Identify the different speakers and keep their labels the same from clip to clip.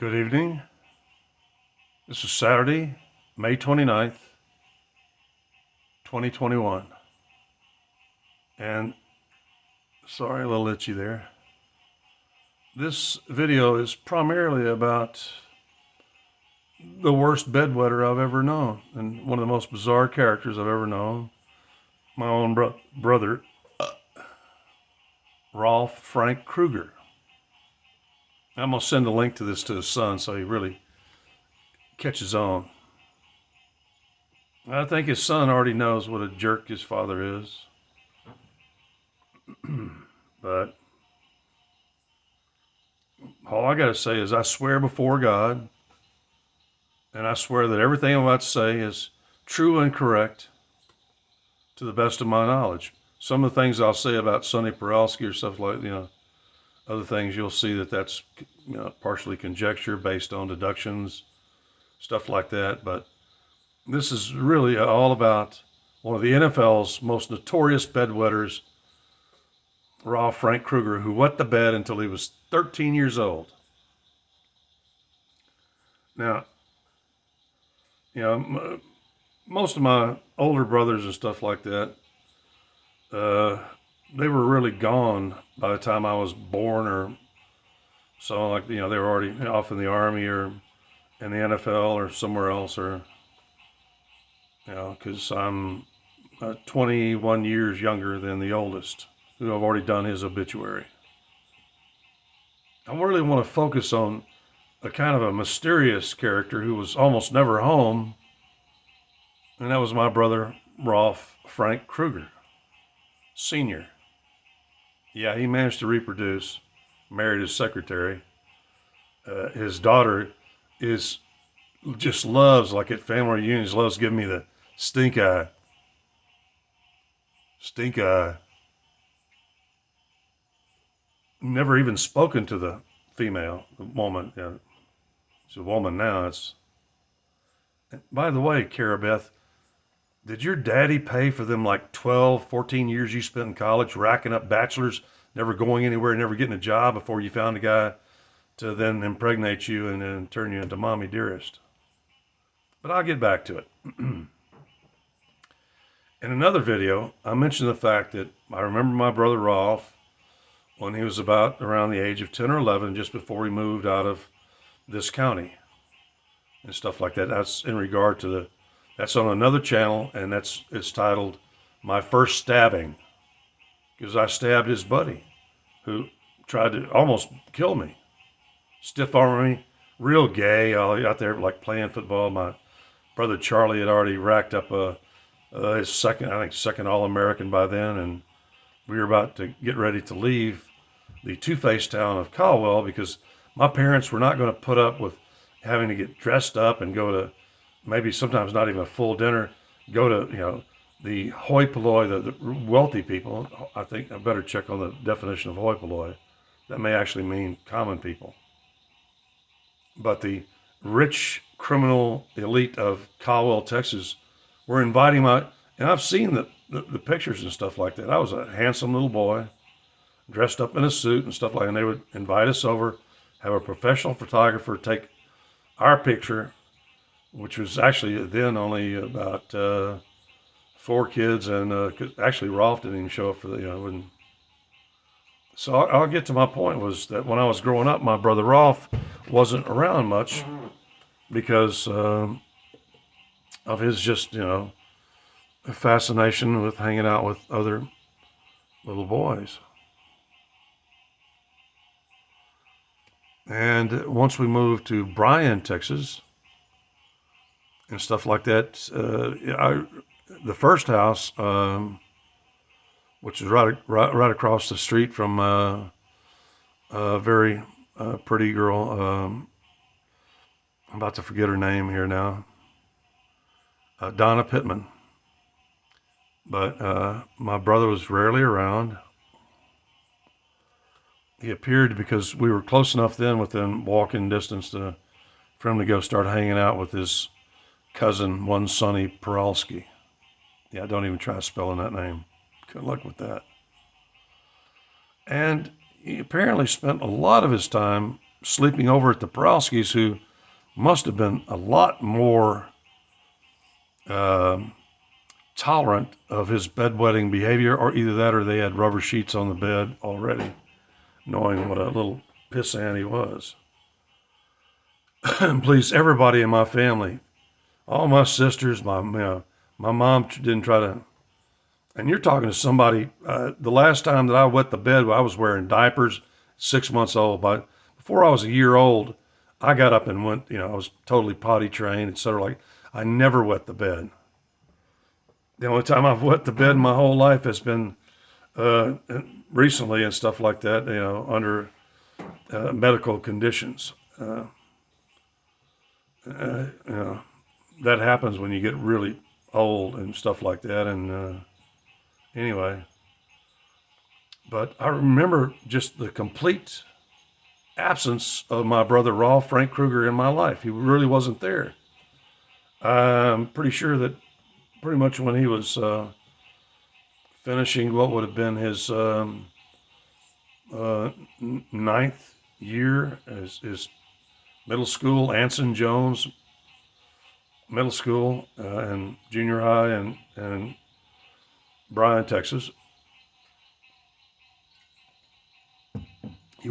Speaker 1: Good evening. This is Saturday, May 29th, 2021. And sorry, a little itchy there. This video is primarily about the worst bedwetter I've ever known and one of the most bizarre characters I've ever known. My own brother, Rolf Frank Krueger. I'm going to send a link to this to his son so he really catches on. I think his son already knows what a jerk his father is. But all I got to say is I swear before God, and I swear that everything I'm about to say is true and correct to the best of my knowledge. Some of the things I'll say about Sonny Poralski or stuff like, other things you'll see that that's, partially conjecture based on deductions, stuff like that. But this is really all about one of the NFL's most notorious bedwetters, Rolf Frank Krueger, who wet the bed until he was 13 years old. Now, most of my older brothers and stuff like that, they were really gone by the time I was born, or so. Like, they were already off in the Army or in the NFL or somewhere else, or because I'm 21 years younger than the oldest, who I've already done his obituary. I really want to focus on a kind of a mysterious character who was almost never home, and that was my brother, Rolf Frank Krueger, Sr. Yeah, he managed to reproduce, married his secretary. His daughter just loves, like at family reunions, loves giving me the stink eye. Stink eye. Never even spoken to the female, the woman. She's a woman now. By the way, Cara Beth, did your daddy pay for them like 12, 14 years you spent in college racking up bachelors, never going anywhere, never getting a job before you found a guy to then impregnate you and then turn you into mommy dearest? But I'll get back to it. In another video, I mentioned the fact that I remember my brother Rolf when he was about around the age of 10 or 11, just before he moved out of this county and stuff like that. That's in regard to that's on another channel, and it's titled My First Stabbing, because I stabbed his buddy who tried to almost kill me. Stiff arm me, real gay, out there like playing football. My brother Charlie had already racked up his second All-American by then, and we were about to get ready to leave the two-faced town of Caldwell because my parents were not going to put up with having to get dressed up and go to maybe sometimes not even a full dinner, go to, the hoi polloi, the wealthy people. I think I better check on the definition of hoi polloi. That may actually mean common people. But the rich criminal elite of Caldwell, Texas, were inviting and I've seen the pictures and stuff like that. I was a handsome little boy, dressed up in a suit and stuff like that, and they would invite us over, have a professional photographer take our picture, which was actually then only about 4 kids, and actually Rolf didn't even show up for the, So I'll get to my point, was that when I was growing up, my brother Rolf wasn't around much because of his just, fascination with hanging out with other little boys. And once we moved to Bryan, Texas, and stuff like that, the first house, which is right across the street from a very pretty girl. I'm about to forget her name here now. Donna Pittman. But my brother was rarely around. He appeared because we were close enough then, within walking distance, for him to go start hanging out with his cousin, one Sonny Poralski. Yeah, don't even try spelling that name. Good luck with that. And he apparently spent a lot of his time sleeping over at the Porowskis, who must have been a lot more tolerant of his bedwetting behavior, or either that or they had rubber sheets on the bed already, knowing what a little pissant he was. Please, everybody in my family, all my sisters, my mom didn't try to. And you're talking to somebody. The last time that I wet the bed, I was wearing diapers, 6 months old. But before I was a year old, I got up and went. I was totally potty trained, etc. Like I never wet the bed. The only time I've wet the bed in my whole life has been recently and stuff like that. Under medical conditions. That happens when you get really old and stuff like that. And anyway, but I remember just the complete absence of my brother Rolf, Frank Krueger, in my life. He really wasn't there. I'm pretty sure that pretty much when he was finishing what would have been his ninth year, his middle school, Anson Jones Middle School and junior high, and Bryan, Texas. He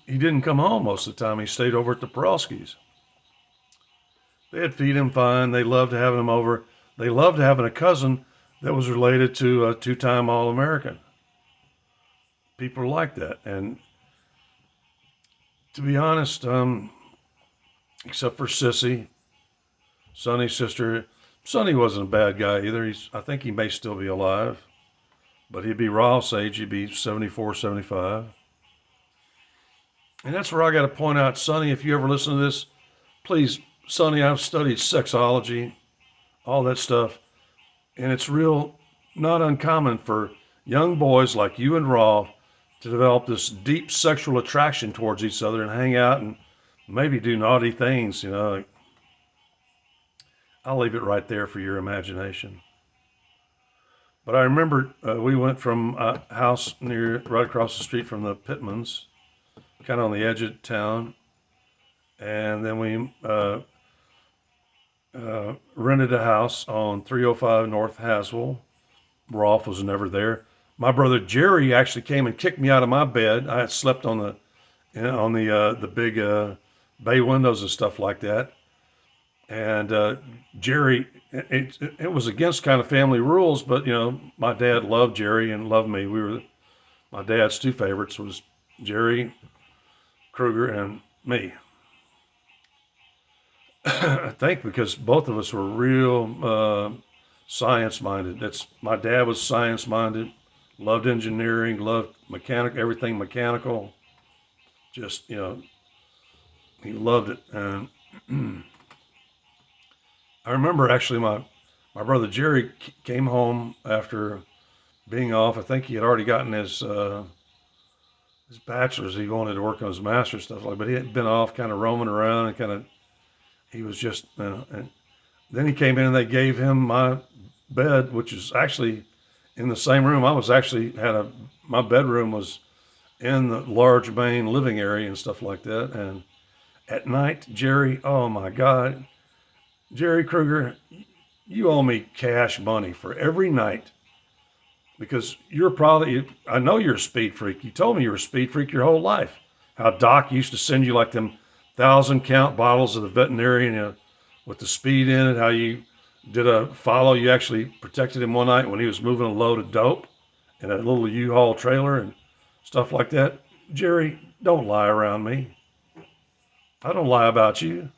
Speaker 1: didn't come home most of the time. He stayed over at the Porowskis. They'd feed him fine. They loved having him over. They loved having a cousin that was related to a two-time All-American. People like that. And to be honest, except for Sissy, Sonny's sister, Sonny wasn't a bad guy either. I think he may still be alive, but he'd be Rolf's age. He'd be 74, 75. And that's where I got to point out, Sonny, if you ever listen to this, please, Sonny, I've studied sexology, all that stuff, and it's real not uncommon for young boys like you and Rolf to develop this deep sexual attraction towards each other and hang out and maybe do naughty things, I'll leave it right there for your imagination. But I remember we went from a house right across the street from the Pittmans, kind of on the edge of town, and then we rented a house on 305 North Haswell. Rolf was never there. My brother Jerry actually came and kicked me out of my bed. I had slept on the big bay windows and stuff like that. And Jerry, it was against kind of family rules, but my dad loved Jerry and loved me. My dad's two favorites was Jerry Krueger and me. I think because both of us were real science-minded. My dad was science-minded, loved engineering, loved everything mechanical. Just, he loved it. And I remember actually my brother Jerry came home after being off. I think he had already gotten his bachelor's. He wanted to work on his master's stuff but he had been off kind of roaming around and he was just, and then he came in and they gave him my bed, which is actually in the same room. My bedroom was in the large main living area and stuff like that. And at night, Jerry, oh my God, Jerry Krueger, you owe me cash money for every night because I know you're a speed freak. You told me you were a speed freak your whole life. How Doc used to send you like them 1,000-count bottles of the veterinarian with the speed in it, how you did a follow. You actually protected him one night when he was moving a load of dope in a little U-Haul trailer and stuff like that. Jerry, don't lie around me. I don't lie about you.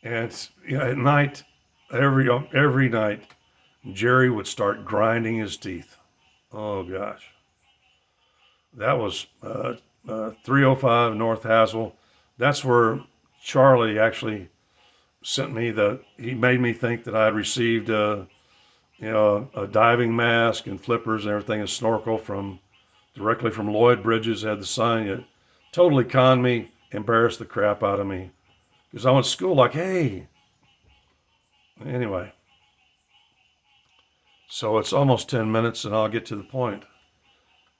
Speaker 1: And at night, every night, Jerry would start grinding his teeth. Oh gosh, that was 305 North Haswell. That's where Charlie actually sent me he made me think that I had received a diving mask and flippers and everything, a snorkel directly from Lloyd Bridges, had the sign. It totally conned me, embarrassed the crap out of me. Because I went to school like, hey. Anyway. So it's almost 10 minutes and I'll get to the point.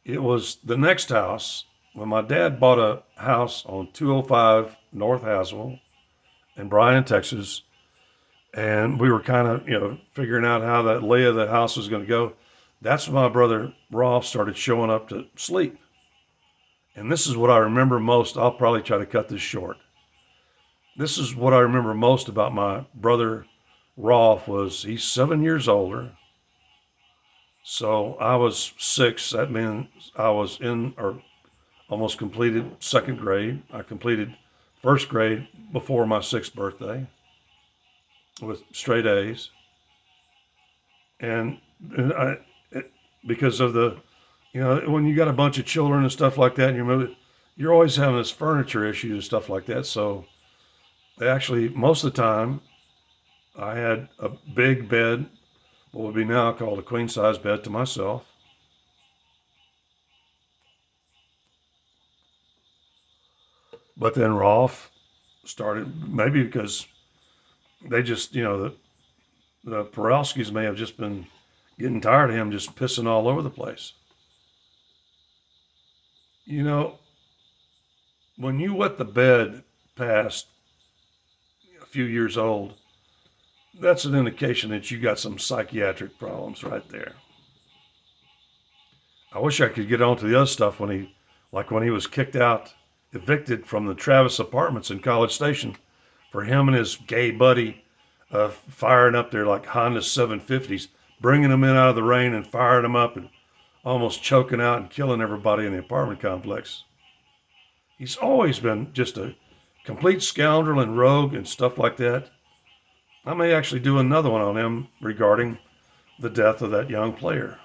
Speaker 1: It was the next house when my dad bought a house on 205 North Haswell in Bryan, Texas, and we were kind of, figuring out how that lay of the house was going to go, that's when my brother Rolf started showing up to sleep. And this is what I remember most. I'll probably try to cut this short. This is what I remember most about my brother Rolf was he's 7 years older. So I was 6. That means I was in or almost completed second grade. I completed first grade before my 6th birthday with straight A's. And because of the, when you got a bunch of children and stuff like that, and you're always having this furniture issue and stuff like that. So they actually, most of the time, I had a big bed, what would be now called a queen size bed, to myself. But then Rolf started, maybe because they just, the Perelskis may have just been getting tired of him just pissing all over the place. When you wet the bed past a few years old, that's an indication that you got some psychiatric problems right there. I wish I could get on to the other stuff when he was kicked out, evicted from the Travis Apartments in College Station for him and his gay buddy firing up their like Honda 750s, bringing them in out of the rain and firing them up and almost choking out and killing everybody in the apartment complex. He's always been just a complete scoundrel and rogue and stuff like that. I may actually do another one on him regarding the death of that young player.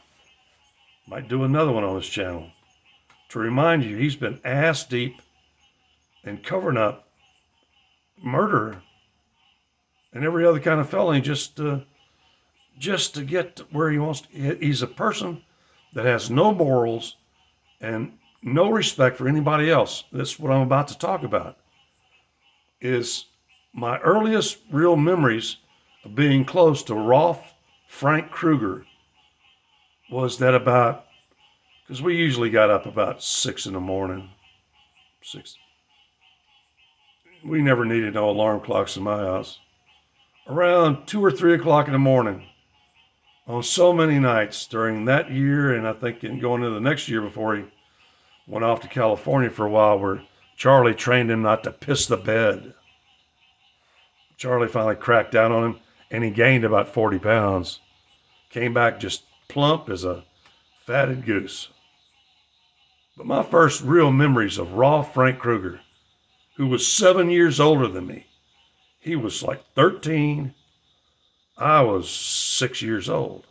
Speaker 1: Might do another one on this channel to remind you he's been ass deep in covering up murder and every other kind of felony just to get where he wants to. He's a person that has no morals and no respect for anybody else. That's what I'm about to talk about. Is my earliest real memories of being close to Rolf Frank Krueger was that because we usually got up about 6 in the morning. 6. We never needed no alarm clocks in my house. Around 2 or 3 o'clock in the morning, on so many nights during that year, and I think going into the next year before he went off to California for a while, where Charlie trained him not to piss the bed. Charlie finally cracked down on him, and he gained about 40 pounds. Came back just plump as a fatted goose. But my first real memories of Rolf Frank Krueger, who was 7 years older than me, he was like 13. I was 6 years old.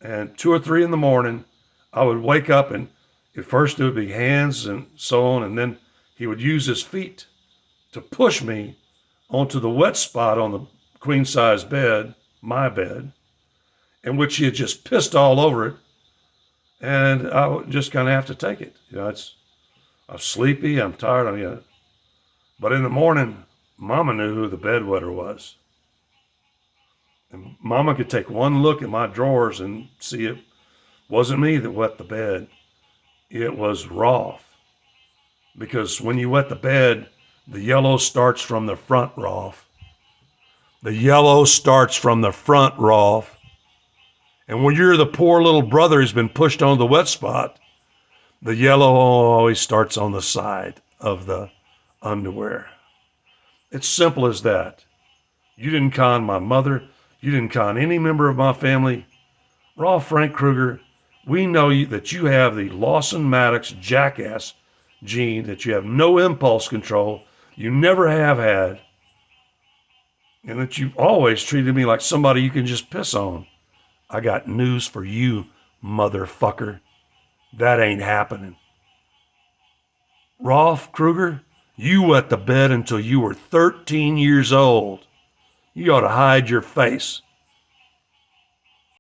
Speaker 1: And 2 or 3 in the morning, I would wake up, and at first it would be hands and so on, and then he would use his feet to push me onto the wet spot on the queen size bed, my bed, in which he had just pissed all over it. And I would just kind of have to take it. I'm sleepy, I'm tired. But in the morning, Mama knew who the bedwetter was. And Mama could take one look at my drawers and see it wasn't me that wet the bed. It was Rolf. Because when you wet the bed, the yellow starts from the front, Rolf. The yellow starts from the front, Rolf. And when you're the poor little brother who's been pushed on the wet spot, the yellow always starts on the side of the underwear. It's simple as that. You didn't con my mother. You didn't con any member of my family. Rolf Frank Krueger, we know that you have the Lawson Maddox jackass gene, that you have no impulse control, you never have had, and that you've always treated me like somebody you can just piss on. I got news for you, motherfucker. That ain't happening. Rolf Krueger, you wet the bed until you were 13 years old. You ought to hide your face.